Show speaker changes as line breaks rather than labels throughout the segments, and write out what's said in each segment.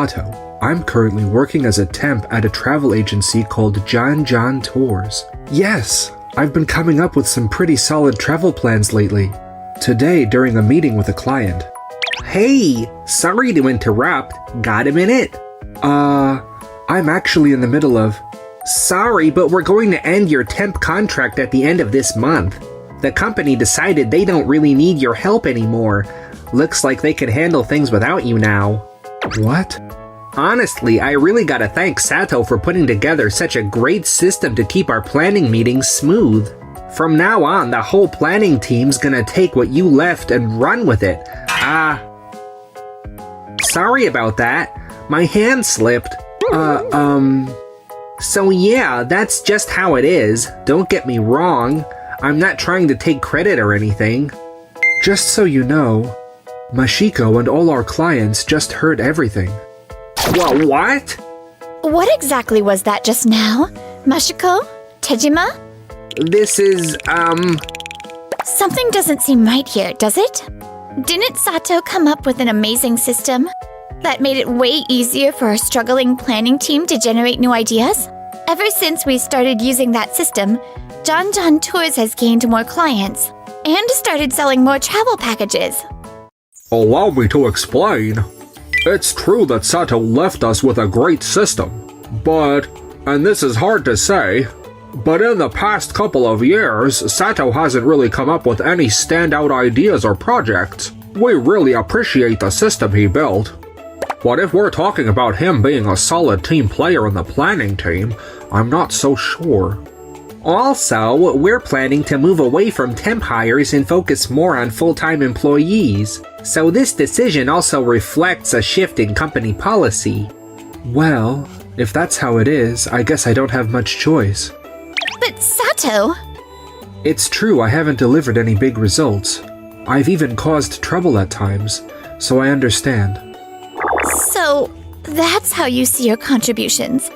Sato. I'm currently working as a temp at a travel agency called Janjan Tours. Yes, I've been coming up with some pretty solid travel plans lately. Today, during a meeting with a client.
Hey, sorry to interrupt. Got a minute?
I'm actually in the middle of...
Sorry, but we're going to end your temp contract at the end of this month. The company decided they don't really need your help anymore. Looks like they can handle things without you now.
What?
Honestly, I really gotta thank Sato for putting together such a great system to keep our planning meetings smooth. From now on, the whole planning team's gonna take what you left and run with it. Sorry about that. My hand slipped. So yeah, that's just how it is. Don't get me wrong. I'm not trying to take credit or anything.
Just so you know, Mashiko and all our clients just heard everything.
What?
What exactly was that just now? Mashiko? Tejima?
This is,
Something doesn't seem right here, does it? Didn't Sato come up with an amazing system that made it way easier for our struggling planning team to generate new ideas? Ever since we started using that system, Janjan Tours has gained more clients and started selling more travel packages.
Allow me to explain. It's true that Sato left us with a great system, but, and this is hard to say, but in the past couple of years, Sato hasn't really come up with any standout ideas or projects. We really appreciate the system he built. But if we're talking about him being a solid team player in the planning team, I'm not so sure.
Also, we're planning to move away from temp hires and focus more on full-time employees. So this decision also reflects a shift in company policy.
Well, if that's how it is, I guess I don't have much choice.
But Sato...
It's true I haven't delivered any big results. I've even caused trouble at times, so I understand.
So, that's how you see your contributions.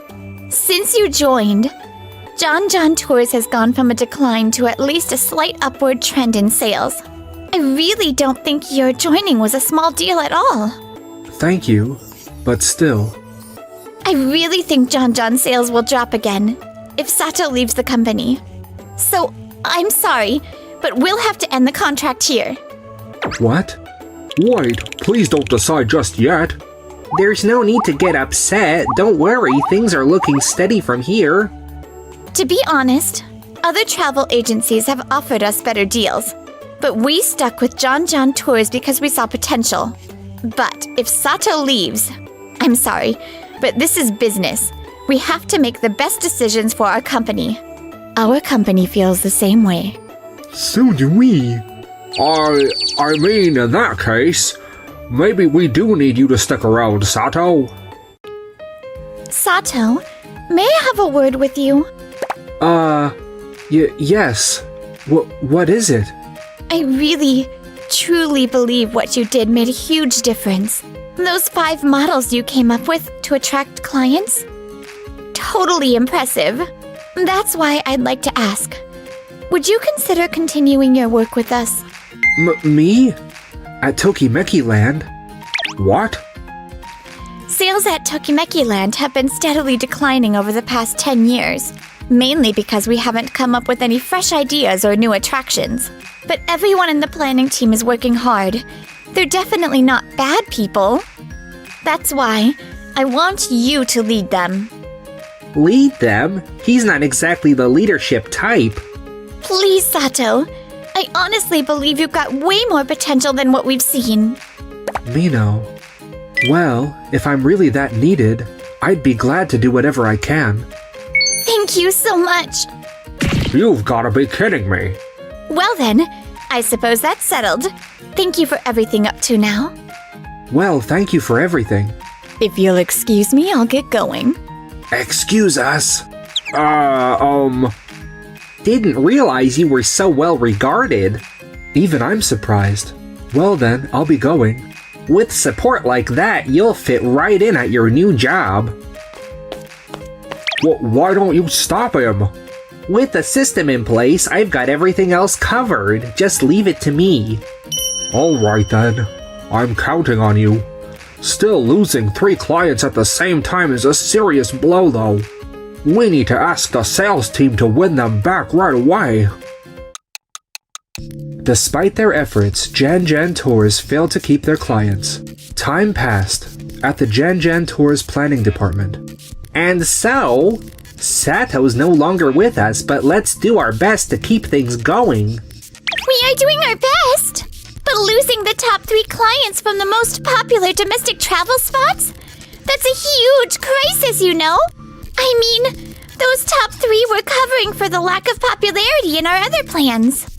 Since you joined, Janjan Tours has gone from a decline to at least a slight upward trend in sales. I really don't think your joining was a small deal at all.
Thank you, but still.
I really think Janjan sales will drop again if Sato leaves the company. So, I'm sorry, but we'll have to end the contract here.
What?
Wait, please don't decide just yet.
There's no need to get upset. Don't worry, things are looking steady from here.
To be honest, other travel agencies have offered us better deals, but we stuck with Janjan Tours because we saw potential. But if Sato leaves, I'm sorry, but this is business. We have to make the best decisions for our company. Our company feels the same way.
So do we. I mean, in that case, maybe we do need you to stick around, Sato.
Sato, may I have a word with you?
Yes. What is it?
I really, truly believe what you did made a huge difference. Those 5 models you came up with to attract clients? Totally impressive. That's why I'd like to ask, would you consider continuing your work with us?
Me? At Tokimeki Land?
What?
Sales at Tokimeki Land have been steadily declining over the past 10 years, mainly because we haven't come up with any fresh ideas or new attractions. But everyone in the planning team is working hard. They're definitely not bad people. That's why I want you to lead them.
Lead them? He's not exactly the leadership type.
Please, Sato. I honestly believe you've got way more potential than what we've seen.
Mino. Well, if I'm really that needed, I'd be glad to do whatever I can.
Thank you so much.
You've gotta be kidding me.
Well then, I suppose that's settled. Thank you for everything up to now.
Well, thank you for everything.
If you'll excuse me, I'll get going.
Excuse us.
Didn't realize you were so well regarded.
Even I'm surprised. Well then, I'll be going.
With support like that, you'll fit right in at your new job.
Why don't you stop him?
With the system in place, I've got everything else covered. Just leave it to me.
Alright then. I'm counting on you. Still losing 3 clients at the same time is a serious blow though. We need to ask the sales team to win them back right away.
Despite their efforts, Janjan Tours failed to keep their clients. Time passed at the Janjan Tours planning department.
And so, Sato's no longer with us, but let's do our best to keep things going.
We are doing our best, but losing the top 3 clients from the most popular domestic travel spots? That's a huge crisis, you know? I mean, those top 3 were covering for the lack of popularity in our other plans.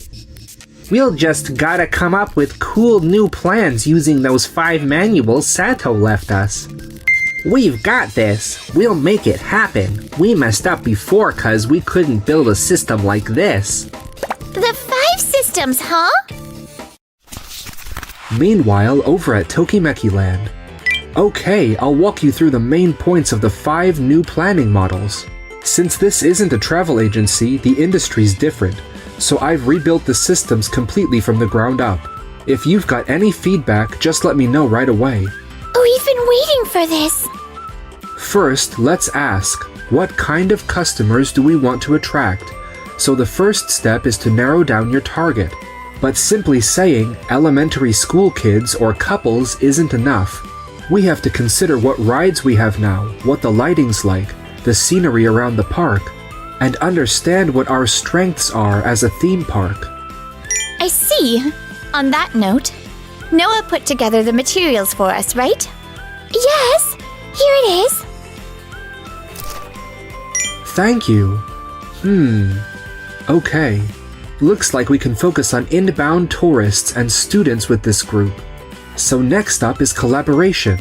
We'll just gotta come up with cool new plans using those 5 manuals Sato left us. We've got this. We'll make it happen. We messed up before cause we couldn't build a system like this.
The 5 systems, huh?
Meanwhile, over at Tokimeki Land. Okay, I'll walk you through the main points of the 5 new planning models. Since this isn't a travel agency, the industry's different, so I've rebuilt the systems completely from the ground up. If you've got any feedback, just let me know right away.
We've been waiting for this.
First, let's ask, what kind of customers do we want to attract? So the first step is to narrow down your target. But simply saying elementary school kids or couples isn't enough. We have to consider what rides we have now, what the lighting's like, the scenery around the park, and understand what our strengths are as a theme park.
I see. On that note, Noah put together the materials for us, right? Yes, here it is.
Thank you. Okay. Looks like we can focus on inbound tourists and students with this group. So next up is collaboration.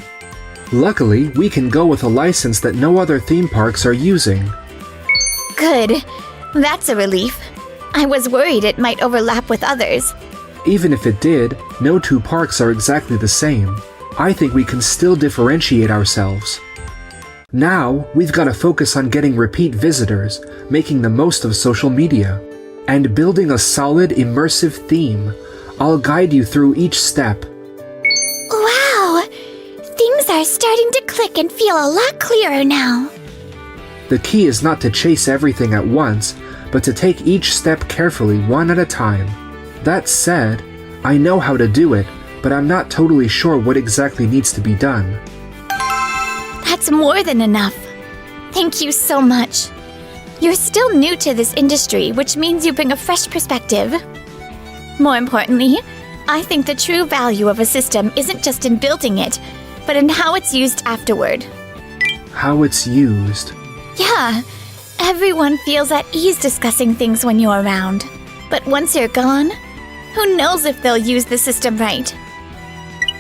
Luckily, we can go with a license that no other theme parks are using.
Good. That's a relief. I was worried it might overlap with others.
Even if it did, no 2 parks are exactly the same. I think we can still differentiate ourselves. Now, we've got to focus on getting repeat visitors, making the most of social media, and building a solid, immersive theme. I'll guide you through each step.
Wow! Things are starting to click and feel a lot clearer now.
The key is not to chase everything at once, but to take each step carefully, one at a time. That said, I know how to do it, but I'm not totally sure what exactly needs to be done.
That's more than enough. Thank you so much. You're still new to this industry, which means you bring a fresh perspective. More importantly, I think the true value of a system isn't just in building it, but in how it's used afterward.
How it's used.
Yeah, everyone feels at ease discussing things when you're around. But once you're gone, who knows if they'll use the system right?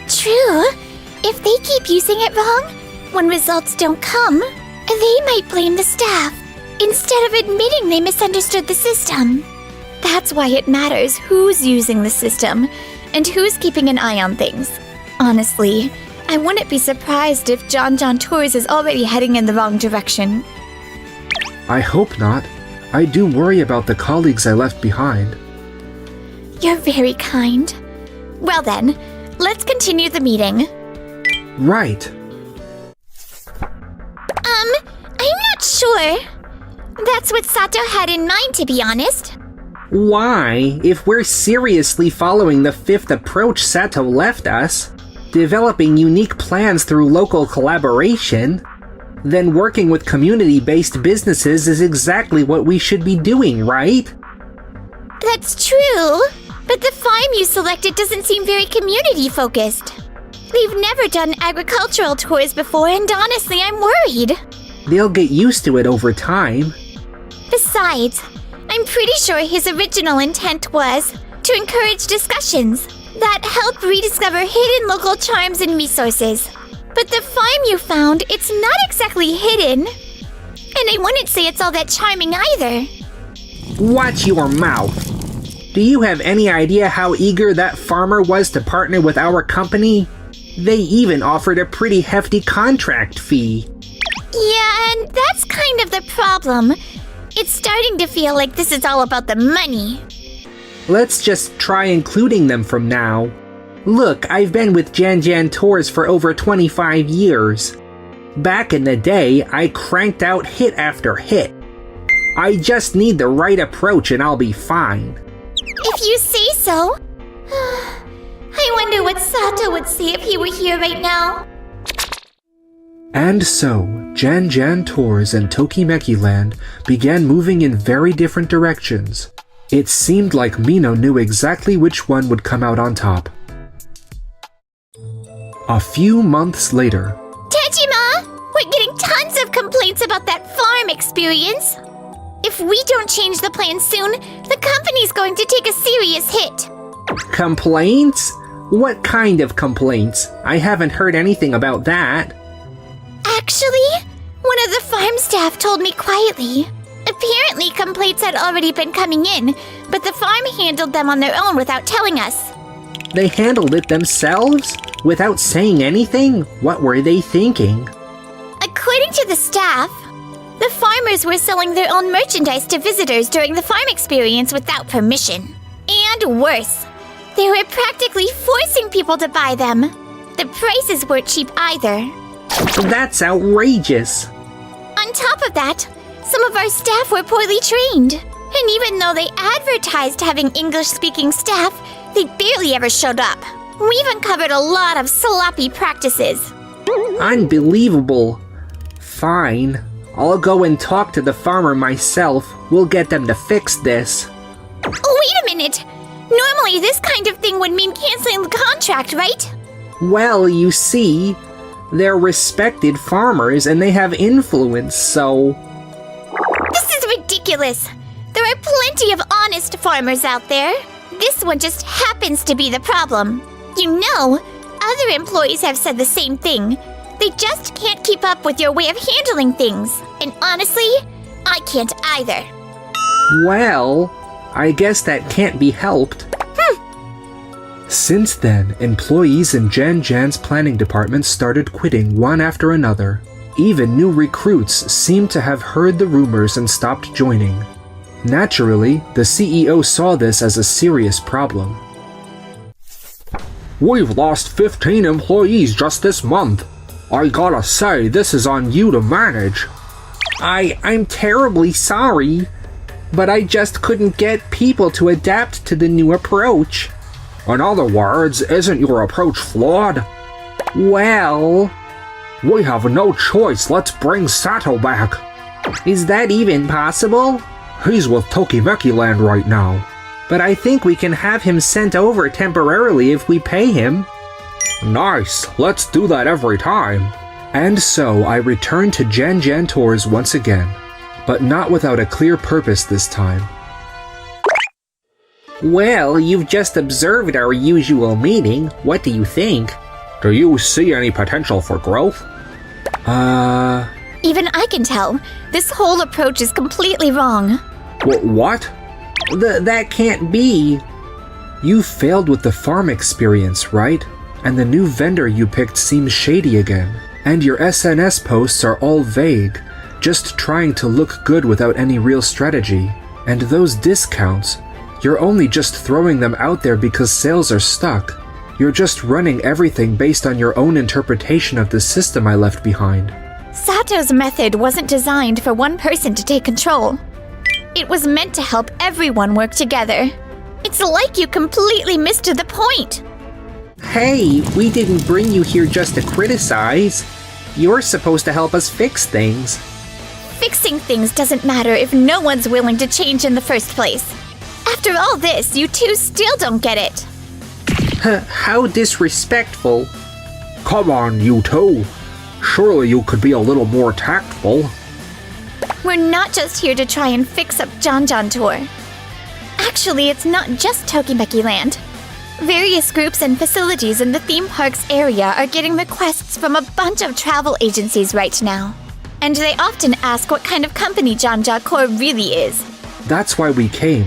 True. If they keep using it wrong, when results don't come, they might blame the staff, instead of admitting they misunderstood the system. That's why it matters who's using the system, and who's keeping an eye on things. Honestly, I wouldn't be surprised if Janjan Tours is already heading in the wrong direction.
I hope not. I do worry about the colleagues I left behind.
You're very kind. Well then, let's continue the meeting.
Right.
I'm not sure. That's what Sato had in mind, to be honest.
Why, if we're seriously following the 5th approach Sato left us, developing unique plans through local collaboration, then working with community-based businesses is exactly what we should be doing, right?
That's true, but the farm you selected doesn't seem very community-focused. We've never done agricultural tours before, and honestly, I'm worried.
They'll get used to it over time.
Besides, I'm pretty sure his original intent was to encourage discussions that help rediscover hidden local charms and resources. But the farm you found, it's not exactly hidden. And I wouldn't say it's all that charming either.
Watch your mouth. Do you have any idea how eager that farmer was to partner with our company? They even offered a pretty hefty contract fee.
Yeah, and that's kind of the problem. It's starting to feel like this is all about the money.
Let's just try including them from now. Look, I've been with Janjan Tours for over 25 years. Back in the day, I cranked out hit after hit. I just need the right approach and I'll be fine.
If you say so. I wonder what Sato would say if he were here right now.
And so, Janjan Tours and Tokimeki Land began moving in very different directions. It seemed like Mino knew exactly which one would come out on top. A few months later,
Tejima! We're getting tons of complaints about that farm experience. If we don't change the plan soon, the company's going to take a serious hit.
Complaints? What kind of complaints? I haven't heard anything about that.
Actually, one of the farm staff told me quietly. Apparently, complaints had already been coming in, but the farm handled them on their own without telling us.
They handled it themselves? Without saying anything? What were they thinking?
According to the staff, the farmers were selling their own merchandise to visitors during the farm experience without permission. And worse, they were practically forcing people to buy them. The prices weren't cheap either.
That's outrageous.
On top of that, some of our staff were poorly trained. And even though they advertised having English-speaking staff, they barely ever showed up. We've uncovered a lot of sloppy practices.
Unbelievable. Fine. I'll go and talk to the farmer myself. We'll get them to fix this.
Wait a minute! Normally this kind of thing would mean canceling the contract, right?
Well, you see, they're respected farmers and they have influence, so...
This is ridiculous! There are plenty of honest farmers out there. This one just happens to be the problem. You know, other employees have said the same thing. They just can't keep up with your way of handling things. And honestly, I can't either.
Well, I guess that can't be helped.
since then, employees in Janjan's planning department started quitting one after another. Even new recruits seemed to have heard the rumors and stopped joining. Naturally, the CEO saw this as a serious problem.
We've lost 15 employees just this month. I gotta say, this is on you to manage.
I'm terribly sorry, but I just couldn't get people to adapt to the new approach.
In other words, isn't your approach flawed?
Well...
We have no choice, let's bring Sato back.
Is that even possible?
He's with Tokimeki Land right now.
But I think we can have him sent over temporarily if we pay him.
Nice, let's do that every time.
And so I returned to Janjan Tours once again, but not without a clear purpose this time.
Well, you've just observed our usual meeting. What do you think?
Do you see any potential for growth?
Even I can tell. This whole approach is completely wrong.
What?
That can't be.
You failed with the farm experience, right? And the new vendor you picked seems shady again. And your SNS posts are all vague, just trying to look good without any real strategy. And those discounts, you're only just throwing them out there because sales are stuck. You're just running everything based on your own interpretation of the system I left behind.
Sato's method wasn't designed for one person to take control. It was meant to help everyone work together. It's like you completely missed the point.
Hey, we didn't bring you here just to criticize. You're supposed to help us fix things.
Fixing things doesn't matter if no one's willing to change in the first place. After all this, you two still don't get it.
How disrespectful.
Come on, you two. Surely you could be a little more tactful.
We're not just here to try and fix up Janjan Tour. Actually, it's not just Tokimeki Land. Various groups and facilities in the theme park's area are getting requests from a bunch of travel agencies right now. And they often ask what kind of company Janjan Tour really is.
That's why we came.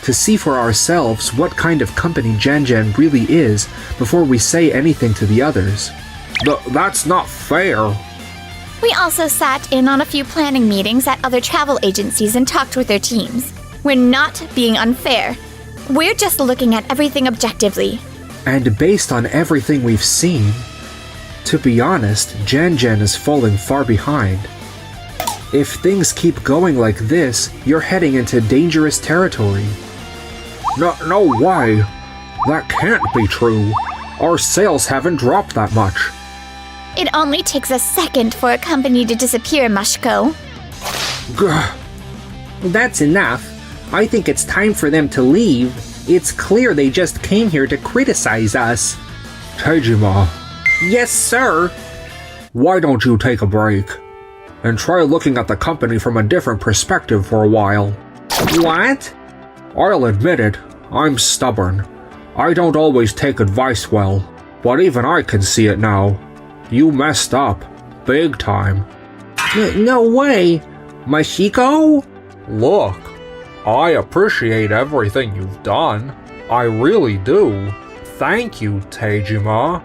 To see for ourselves what kind of company Janjan really is before we say anything to the others.
That's not fair.
We also sat in on a few planning meetings at other travel agencies and talked with their teams. We're not being unfair. We're just looking at everything objectively.
And based on everything we've seen, to be honest, Janjan is falling far behind. If things keep going like this, you're heading into dangerous territory.
No way. That can't be true. Our sales haven't dropped that much.
It only takes a second for a company to disappear, Mashiko.
Gah.
That's enough. I think it's time for them to leave. It's clear they just came here to criticize us.
Tejima,
Yes, sir.
why don't you take a break? And try looking at the company from a different perspective for a while.
What?
I'll admit it, I'm stubborn. I don't always take advice well, but even I can see it now. You messed up. Big time.
No way. Mashiko?
Look, I appreciate everything you've done. I really do. Thank you, Tejima.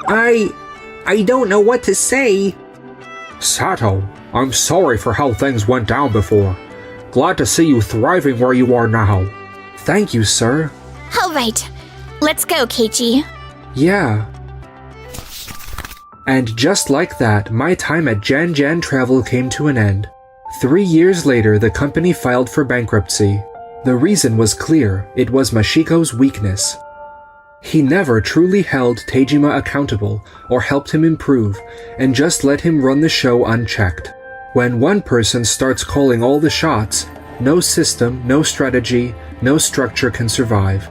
I don't know what to say.
Sato, I'm sorry for how things went down before. Glad to see you thriving where you are now.
Thank you, sir.
All right, let's go, Keiichi.
Yeah. And just like that, my time at Janjan Travel came to an end. 3 years later, the company filed for bankruptcy. The reason was clear, it was Mashiko's weakness. He never truly held Tejima accountable or helped him improve, and just let him run the show unchecked. When one person starts calling all the shots, no system, no strategy, no structure can survive.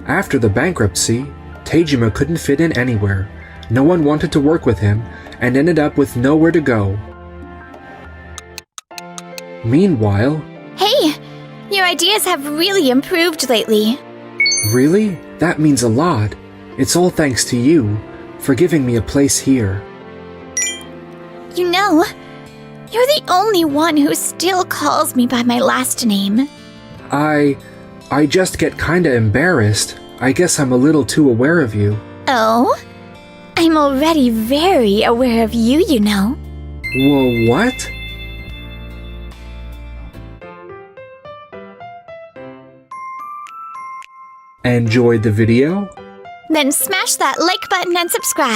After the bankruptcy, Tejima couldn't fit in anywhere. No one wanted to work with him, and ended up with nowhere to go. Meanwhile,
Hey, your ideas have really improved lately.
really? That means a lot. It's all thanks to you, for giving me a place here.
You know, you're the only one who still calls me by my last name.
I just get kinda embarrassed. I guess I'm a little too aware of you.
Oh? I'm already very aware of you, you know.
Whoa, what? Enjoyed the video?
Then smash that like button and subscribe.